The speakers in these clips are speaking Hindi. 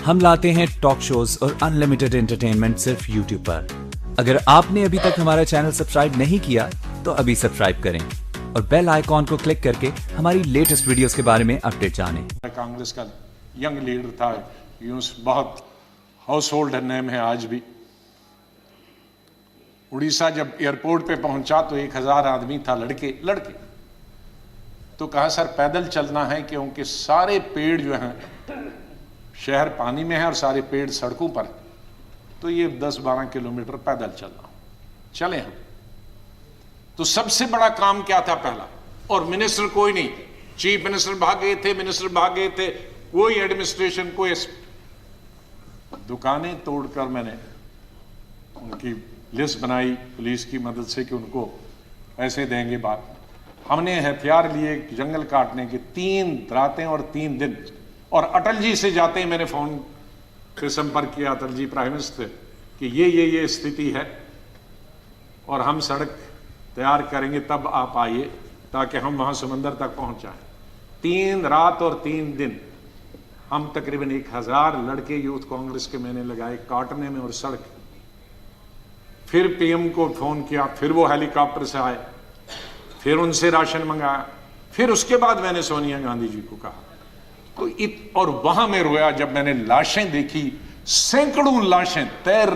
हम लाते हैं टॉक शोज और अनलिमिटेड एंटरटेनमेंट सिर्फ YouTube पर। अगर आपने अभी तक हमारा चैनल सब्सक्राइब नहीं किया तो अभी सब्सक्राइब करें और बेल आइकॉन को क्लिक करके हमारी लेटेस्ट वीडियोस के बारे में अपडेट जानें। कांग्रेस का यंग लीडर था, यूं बहुत हाउस होल्ड नेम है आज भी। उड़ीसा जब एयरपोर्ट पे पहुंचा तो 1000 आदमी था, लड़के तो कहा सर पैदल चलना है क्योंकि सारे पेड़ जो हैं, शहर पानी में है और सारे पेड़ सड़कों पर, तो ये 10-12 किलोमीटर पैदल चलना, चले हम। तो सबसे बड़ा काम क्या था पहला, और मिनिस्टर कोई नहीं, चीफ मिनिस्टर भाग गए थे, मिनिस्टर भाग गए थे, कोई एडमिनिस्ट्रेशन, कोई दुकानें तोड़कर मैंने उनकी लिस्ट बनाई पुलिस की मदद से कि उनको पैसे देंगे। बात हमने हथियार लिए जंगल काटने के 3 रातें और 3 दिन। और अटल जी से जाते ही मैंने फोन पे संपर्क किया, अटल जी प्राइम मिनिस्टर, कि ये स्थिति है और हम सड़क तैयार करेंगे, तब आप आइए ताकि हम वहां समंदर तक पहुंच जाएं। 3 रात और 3 दिन हम तकरीबन 1000 लड़के यूथ कांग्रेस के मैंने लगाए काटने में और सड़क। फिर पीएम को फोन किया, फिर वो हेलीकॉप्टर से आए, फिर उनसे राशन मंगाया, फिर उसके बाद मैंने सोनिया गांधी जी को कहा। तो और वहां मैं रोया जब मैंने लाशें देखी, सैकड़ों लाशें तैर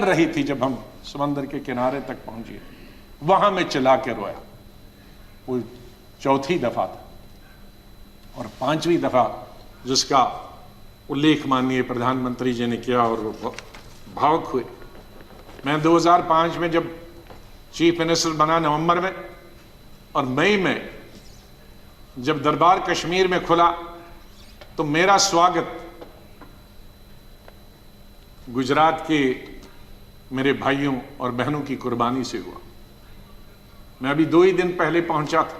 रही थी जब हम समंदर के किनारे तक पहुंचे, वहां मैं चिल्ला के रोया। वो 4थी दफा था। और 5वीं दफा जिसका उल्लेख माननीय प्रधानमंत्री जी ने किया और वो भावुक हुए। मैं 2005 में जब चीफ मिनिस्टर बना नवंबर में, और मई में जब दरबार कश्मीर में खुला, तो मेरा स्वागत गुजरात के मेरे भाइयों और बहनों की कुर्बानी से हुआ। मैं अभी 2 ही दिन पहले पहुंचा था,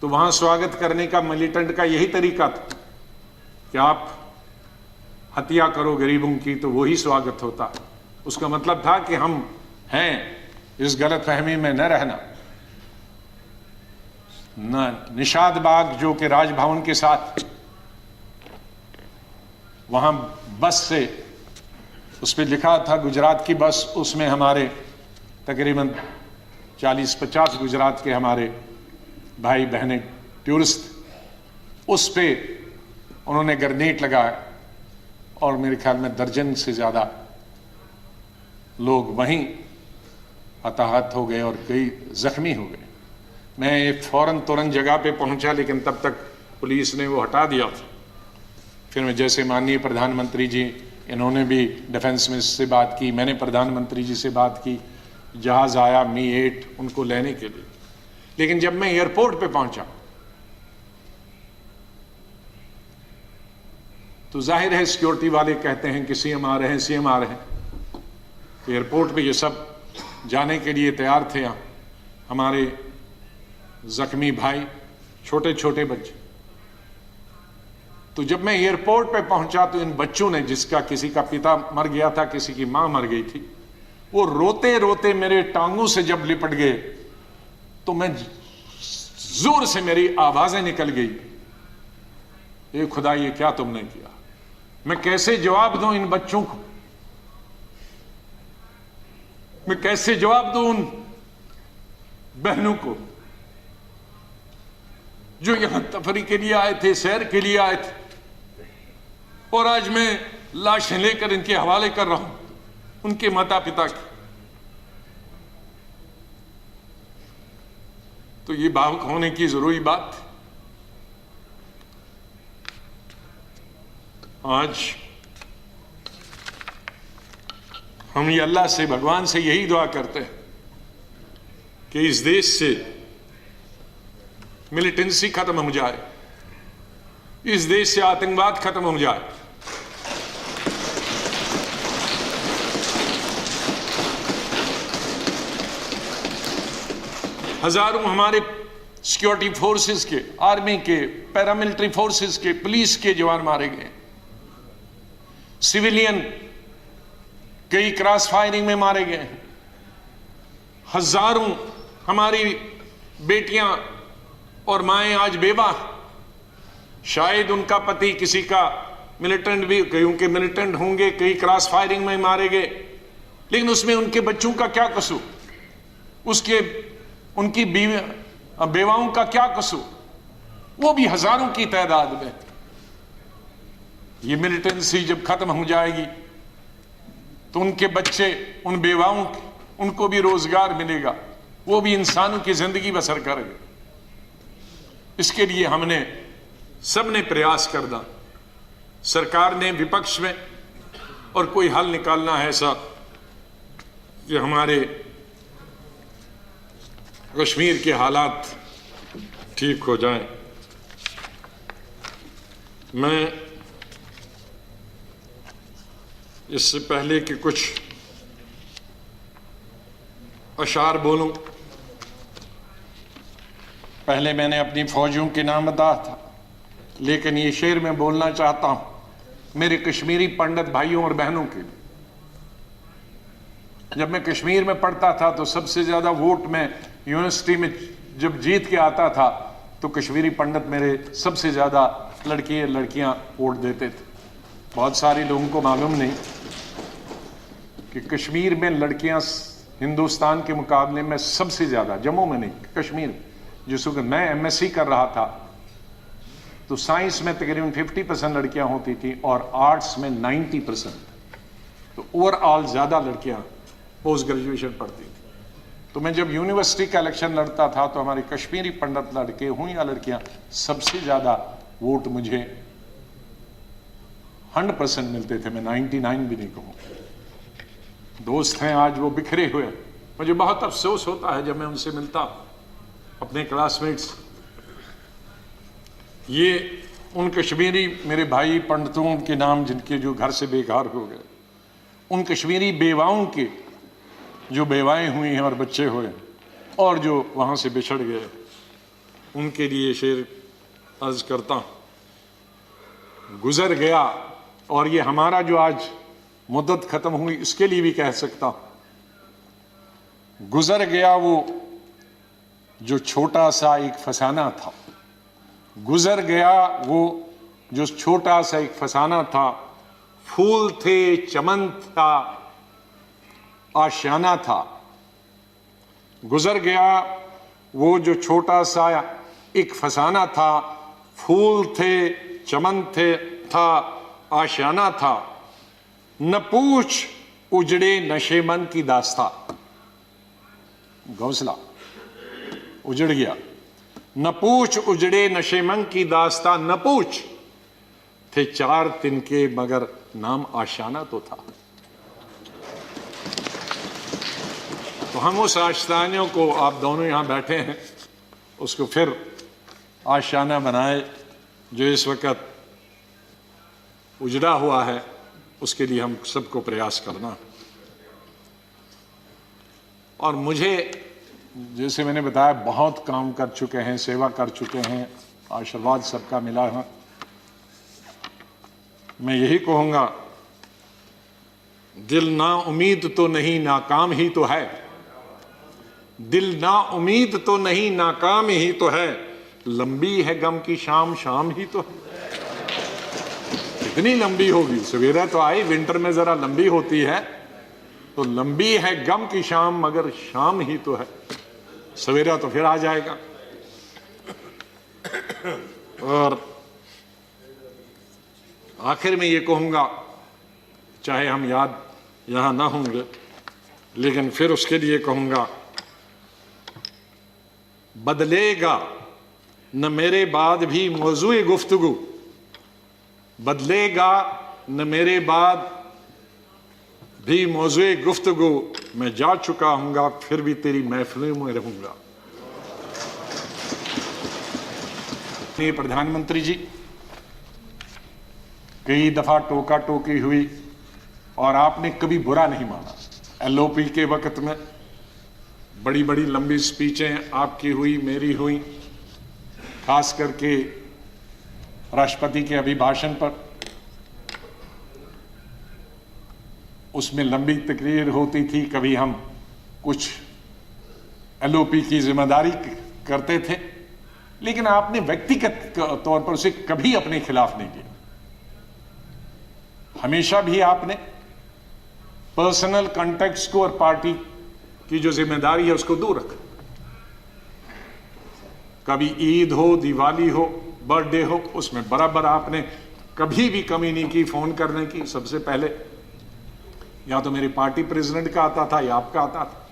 तो वहां स्वागत करने का मिलिटेंट का यही तरीका था कि आप हत्या करो गरीबों की तो वही स्वागत होता। उसका मतलब था कि हम हैं, इस गलतफहमी में न रहना। निषाद बाग जो कि राजभवन के साथ, वहां बस से उस पर लिखा था गुजरात की बस, उसमें हमारे तकरीबन 40-50 गुजरात के हमारे भाई बहनें टूरिस्ट, उस पे उन्होंने ग्रेनेड लगाया और मेरे ख्याल में दर्जन से ज्यादा लोग वहीं हताहत हो गए और कई जख्मी हो गए। मैं फौरन तुरंत जगह पे पहुंचा, लेकिन तब तक पुलिस ने वो हटा दिया। फिर मैं जैसे माननीय प्रधानमंत्री जी, इन्होंने भी डिफेंस मिनिस्टर से बात की, मैंने प्रधानमंत्री जी से बात की, जहाज आया मी-8 उनको लेने के लिए। लेकिन जब मैं एयरपोर्ट पे पहुंचा तो जाहिर है सिक्योरिटी वाले कहते हैं कि सीएम आ रहे हैं, सीएम आ रहे हैं। एयरपोर्ट पे ये सब जाने के लिए तैयार थे। हमारे जख्मी भाई, छोटे छोटे बच्चे। तो जब मैं एयरपोर्ट पे पहुंचा तो इन बच्चों ने, जिसका किसी का पिता मर गया था, किसी की मां मर गई थी, वो रोते रोते मेरे टांगों से जब लिपट गए तो मैं जोर से मेरी आवाजें निकल गई, ए खुदा ये क्या तुमने किया। मैं कैसे जवाब दूं इन बच्चों को, मैं कैसे जवाब दूं उन बहनों को जो यहां तफरी के लिए आए थे, सैर के लिए आए थे, और आज मैं लाशें लेकर इनके हवाले कर रहा हूं उनके माता पिता की। तो ये भावुक होने की जरूरी बात। आज हम ये अल्लाह से, भगवान से यही दुआ करते हैं कि इस देश से मिलिटेंसी खत्म हो जाए, इस देश से आतंकवाद खत्म हो जाए। हजारों हमारे सिक्योरिटी फोर्सेस के, आर्मी के, पैरामिलिट्री फोर्सेस के, पुलिस के जवान मारे गए, सिविलियन कई क्रॉस फायरिंग में मारे गए। हजारों हमारी बेटियां और माएं आज बेवा, शायद उनका पति किसी का मिलिटेंट भी, क्योंकि मिलिटेंट होंगे, कई क्रॉस फायरिंग में मारे गए, लेकिन उसमें उनके बच्चों का क्या कसूर, उनकी बेवाओं का क्या कसूर, वो भी हजारों की तादाद में। ये मिलिटेंसी जब खत्म हो जाएगी तो उनके बच्चे, उन बेवाओं, उनको भी रोजगार मिलेगा, वो भी इंसानों की जिंदगी बसर करेंगे। इसके लिए हमने सबने प्रयास करना, सरकार ने, विपक्ष में, और कोई हल निकालना है ऐसा कि हमारे कश्मीर के हालात ठीक हो जाएं। मैं इससे पहले कि कुछ अशार बोलूं, पहले मैंने अपनी फौजियों के नाम बताया था, लेकिन ये शेर मैं बोलना चाहता हूं मेरे कश्मीरी पंडित भाइयों और बहनों के लिए। जब मैं कश्मीर में पढ़ता था तो सबसे ज्यादा वोट में यूनिवर्सिटी में जब जीत के आता था तो कश्मीरी पंडित मेरे सबसे ज्यादा लड़कियां वोट देते थे। बहुत सारे लोगों को मालूम नहीं कि कश्मीर में लड़कियां हिंदुस्तान के मुकाबले में सबसे ज्यादा, जम्मू में नहीं, कश्मीर में, जिस वक्त मैं एमएससी कर रहा था तो साइंस में तकरीबन 50% लड़कियां होती थी और आर्ट्स में 90%। तो ओवरऑल ज्यादा लड़कियां पोस्ट ग्रेजुएशन पढ़ती थी। तो मैं जब यूनिवर्सिटी का इलेक्शन लड़ता था तो हमारे कश्मीरी पंडित लड़के हों या लड़कियां, सबसे ज्यादा वोट मुझे 100% मिलते थे। मैं 99 भी नहीं कहूँ। दोस्त हैं आज वो बिखरे हुए, मुझे बहुत अफसोस होता है जब मैं उनसे मिलता, अपने क्लासमेट्स। ये उन कश्मीरी मेरे भाई पंडितों के नाम जिनके जो घर से बेघर हो गए, उन कश्मीरी बेवाओं के जो बेवाएं हुई हैं और बच्चे हुए और जो वहां से बिछड़ गए, उनके लिए शेर अर्ज करता हूं। गुजर गया, और ये हमारा जो आज मुद्दत खत्म हुई इसके लिए भी कह सकता हूं, गुजर गया वो जो छोटा सा एक फसाना था, गुजर गया वो जो छोटा सा एक फसाना था, फूल थे, चमन था, आशियाना था। गुजर गया वो जो छोटा सा एक फसाना था, फूल थे, चमन थे, था, आशियाना था। न पूछ उजड़े नशे मन की दास्ता, घोंसला उजड़ गया। न पूछ उजड़े नशे मन की दास्ता, न पूछ थे 4 तिनके मगर नाम आशियाना तो था। तो हम उस आशियाने को, आप दोनों यहां बैठे हैं, उसको फिर आशियाना बनाए जो इस वक्त उजड़ा हुआ है, उसके लिए हम सबको प्रयास करना। और मुझे, जैसे मैंने बताया, बहुत काम कर चुके हैं, सेवा कर चुके हैं, आशीर्वाद सबका मिला है। मैं यही कहूंगा, दिल ना उम्मीद तो नहीं, नाकाम ही तो है। दिल ना उम्मीद तो नहीं, नाकाम ही तो है। लंबी है गम की शाम, शाम ही तो है। कितनी लंबी होगी, सवेरा तो आई, विंटर में जरा लंबी होती है, तो लंबी है गम की शाम, मगर शाम ही तो है। सवेरा तो फिर आ जाएगा। और आखिर में ये कहूंगा, चाहे हम याद यहां ना होंगे, लेकिन फिर उसके लिए कहूंगा, बदलेगा न मेरे बाद भी मौजूए गुफ्तगू, बदलेगा न मेरे बाद भी मौजूए गुफ्तगू। मैं जा चुका हूंगा, फिर भी तेरी महफिलों में रहूंगा। प्रधानमंत्री जी, कई दफा टोका टोकी हुई और आपने कभी बुरा नहीं माना। एलओपी के वक्त में बड़ी बड़ी लंबी स्पीचें आपकी हुई, मेरी हुई, खास करके राष्ट्रपति के अभिभाषण पर। उसमें लंबी तकरीर होती थी, कभी हम कुछ एलओपी की जिम्मेदारी करते थे, लेकिन आपने व्यक्तिगत तौर पर उसे कभी अपने खिलाफ नहीं किया। हमेशा भी आपने पर्सनल कॉन्टेक्ट्स को और पार्टी की जो जिम्मेदारी है उसको दूर रखा। कभी ईद हो, दिवाली हो, बर्थडे हो, उसमें बराबर आपने कभी भी कमी नहीं की फोन करने की। सबसे पहले या तो मेरे पार्टी प्रेसिडेंट का आता था या आपका आता था।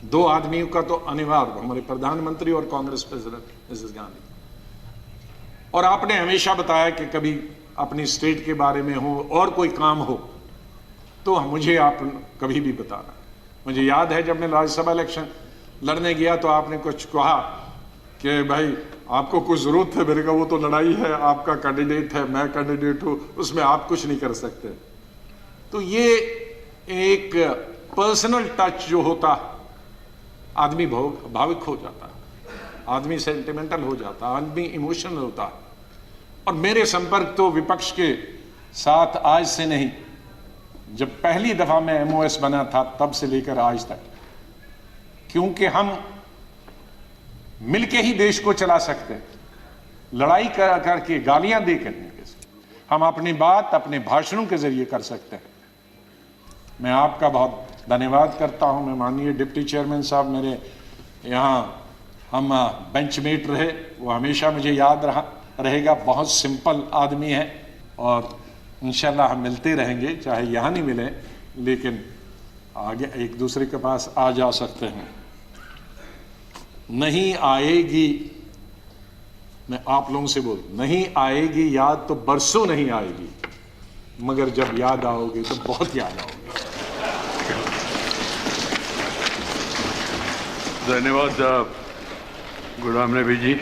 दो आदमियों का तो अनिवार्य, हमारे प्रधानमंत्री और कांग्रेस प्रेसिडेंट मिसेस गांधी। और आपने हमेशा बताया कि कभी अपनी स्टेट के बारे में हो और कोई काम हो तो मुझे आप कभी भी बताना। मुझे याद है जब मैं राज्यसभा इलेक्शन लड़ने गया तो आपने कुछ कहा कि भाई आपको कुछ जरूरत है। मेरे का वो तो लड़ाई है, आपका कैंडिडेट है, मैं कैंडिडेट हूं, उसमें आप कुछ नहीं कर सकते। तो ये एक पर्सनल टच जो होता, आदमी भावुक हो जाता, आदमी सेंटिमेंटल हो जाता, आदमी इमोशनल होता। और मेरे संपर्क तो विपक्ष के साथ आज से नहीं, जब पहली दफा मैं एमओएस बना था तब से लेकर आज तक, क्योंकि हम मिलके ही देश को चला सकते हैं। लड़ाई करके, गालियां देकर हम अपनी बात अपने भाषणों के जरिए कर सकते हैं। मैं आपका बहुत धन्यवाद करता हूं। मैं माननीय डिप्टी चेयरमैन साहब, मेरे यहाँ हम बेंचमेट रहे, वो हमेशा मुझे याद रहेगा। बहुत सिंपल आदमी है और इंशाल्लाह हम मिलते रहेंगे, चाहे यहाँ नहीं मिले लेकिन आगे एक दूसरे के पास आ जा सकते हैं। नहीं आएगी, मैं आप लोगों से बोल, नहीं आएगी याद तो बरसों नहीं आएगी, मगर जब याद आओगे तो बहुत याद आओगे। धन्यवाद गुलाम नबी जी।